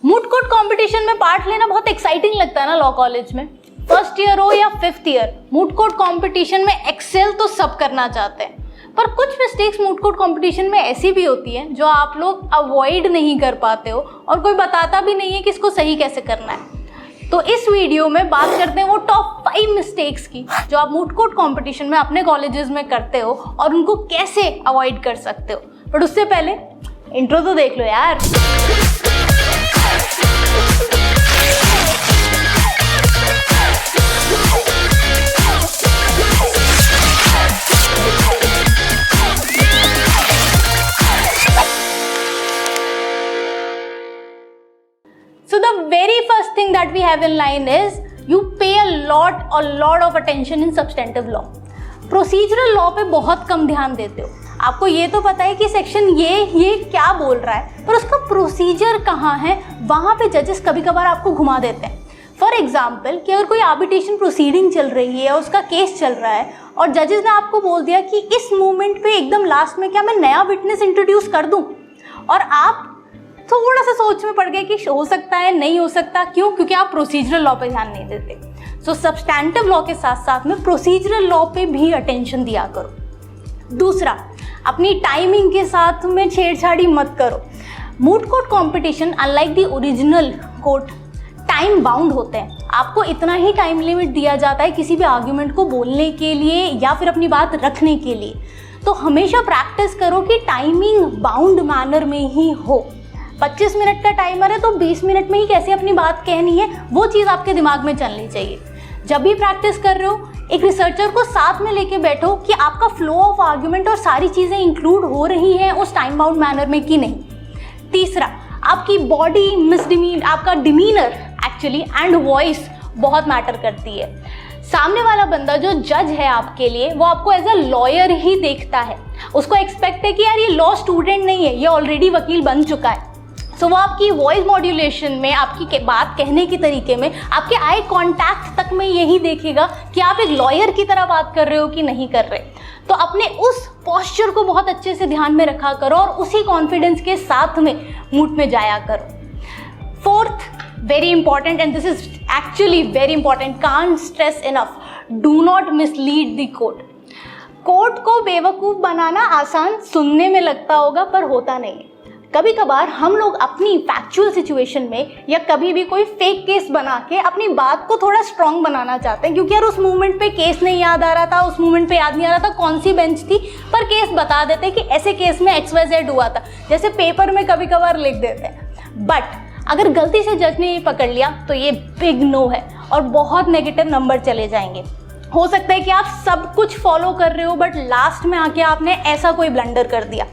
Moot court competition में part लेना बहुत एक्साइटिंग लगता है ना लॉ कॉलेज में। फर्स्ट ईयर हो या fifth year, moot court competition में एक्सेल तो सब करना चाहते हैं, पर कुछ मिस्टेक्स मूड कोर्ट कंपटीशन में ऐसी भी होती हैं जो आप लोग अवॉइड नहीं कर पाते हो और कोई बताता भी नहीं है कि इसको सही कैसे करना है। तो इस वीडियो में बात करते हैं वो टॉप 5 मिस्टेक्स की जो आप मूड कोर्ट कंपटीशन में अपने कॉलेजेस में करते हो और उनको कैसे अवॉइड कर सकते हो। बट उससे पहले इंट्रो तो देख लो यार। So the very first thing that we have in line is you pay a lot of attention in substantive law. Procedural law पे बहुत कम ध्यान देते हो। आपको ये तो पता है कि सेक्शन ये क्या बोल रहा है, पर उसका प्रोसीजर कहाँ है वहाँ पे जजेस कभी कभार आपको घुमा देते हैं। फॉर एग्जाम्पल कि अगर कोई आर्बिट्रेशन प्रोसीडिंग चल रही है, उसका केस चल रहा है और जजेस ने आपको बोल दिया कि इस मोमेंट पे एकदम लास्ट में क्या मैं नया विटनेस इंट्रोड्यूस कर दूँ, और आप थोड़ा सा सोच में पड़ गए कि हो सकता है नहीं हो सकता। क्यों? क्योंकि आप प्रोसीजरल लॉ पे ध्यान नहीं देते। सो सब्सटैंटिव लॉ के साथ साथ में प्रोसीजरल लॉ पे भी अटेंशन दिया करो। दूसरा, अपनी टाइमिंग के साथ में छेड़छाड़ी मत करो। Moot court competition unlike the original court time bound होते हैं। आपको इतना ही टाइम लिमिट दिया जाता है किसी भी आर्ग्यूमेंट को बोलने के लिए या फिर अपनी बात रखने के लिए। तो हमेशा प्रैक्टिस करो कि टाइमिंग बाउंड मैनर में ही हो। 25 मिनट का टाइमर है तो 20 मिनट में ही कैसे अपनी बात कहनी है, वो चीज़ आपके दिमाग में चलनी चाहिए। जब भी प्रैक्टिस कर रहे हो एक रिसर्चर को साथ में लेके बैठो कि आपका फ्लो ऑफ आर्ग्यूमेंट और सारी चीज़ें इंक्लूड हो रही हैं उस टाइम बाउंड मैनर में कि नहीं। तीसरा, आपकी बॉडी मिसडिमीन, आपका डिमीनर एक्चुअली एंड वॉइस बहुत मैटर करती है। सामने वाला बंदा जो जज है आपके लिए, वो आपको एज अ लॉयर ही देखता है। उसको एक्सपेक्ट है कि यार ये लॉ स्टूडेंट नहीं है, ये ऑलरेडी वकील बन चुका है। तो वो आपकी वॉइस मॉड्यूलेशन में, आपकी बात कहने के तरीके में, आपके आई कांटेक्ट तक में यही देखेगा कि आप एक लॉयर की तरह बात कर रहे हो कि नहीं कर रहे। तो अपने उस पोस्चर को बहुत अच्छे से ध्यान में रखा करो और उसी कॉन्फिडेंस के साथ में मूड में जाया करो। Fourth, very important and this is actually very important, can't stress enough, do not mislead the court. Court को बेवकूफ़ बनाना आसान सुनने में लगता होगा पर होता नहीं है। कभी कभार हम लोग अपनी फैक्चुअल सिचुएशन में या कभी भी कोई फेक केस बना के अपनी बात को थोड़ा स्ट्रॉन्ग बनाना चाहते हैं, क्योंकि यार उस मोमेंट पे केस नहीं याद आ रहा था, उस मोमेंट पे याद नहीं आ रहा था कौन सी बेंच थी, पर केस बता देते हैं कि ऐसे केस में XYZ हुआ था, जैसे पेपर में कभी कभार लिख देते हैं। बट अगर गलती से जज ने पकड़ लिया तो ये बिग नो है और बहुत नेगेटिव नंबर चले जाएंगे। हो सकता है कि आप सब कुछ फॉलो कर रहे हो बट लास्ट में आके आपने ऐसा कोई ब्लंडर कर दिया।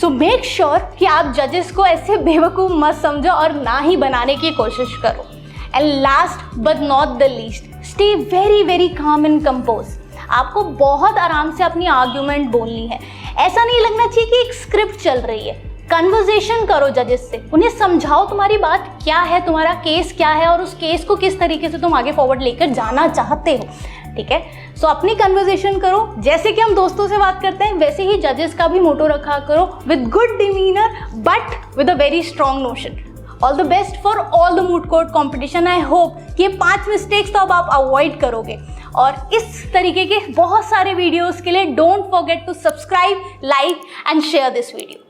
सो मेक श्योर कि आप जजेस को ऐसे बेवकूफ़ मत समझो और ना ही बनाने की कोशिश करो। And last but not the least, stay very very calm and compose. आपको बहुत आराम से अपनी आर्ग्यूमेंट बोलनी है। ऐसा नहीं लगना चाहिए कि एक स्क्रिप्ट चल रही है। कन्वर्सेशन करो जजेस से, उन्हें समझाओ तुम्हारी बात क्या है, तुम्हारा केस क्या है और उस केस को किस तरीके से तुम आगे फॉरवर्ड लेकर जाना चाहते हो। ठीक है, सो अपनी कन्वर्सेशन करो जैसे कि हम दोस्तों से बात करते हैं, वैसे ही जजेस का भी मोटो रखा करो, with good demeanour but with a very strong notion. All the best for all the moot court competition. I hope कि ये 5 मिस्टेक्स तो अब आप अवॉइड करोगे और इस तरीके के बहुत सारे वीडियोस के लिए don't forget to subscribe, like and share this video.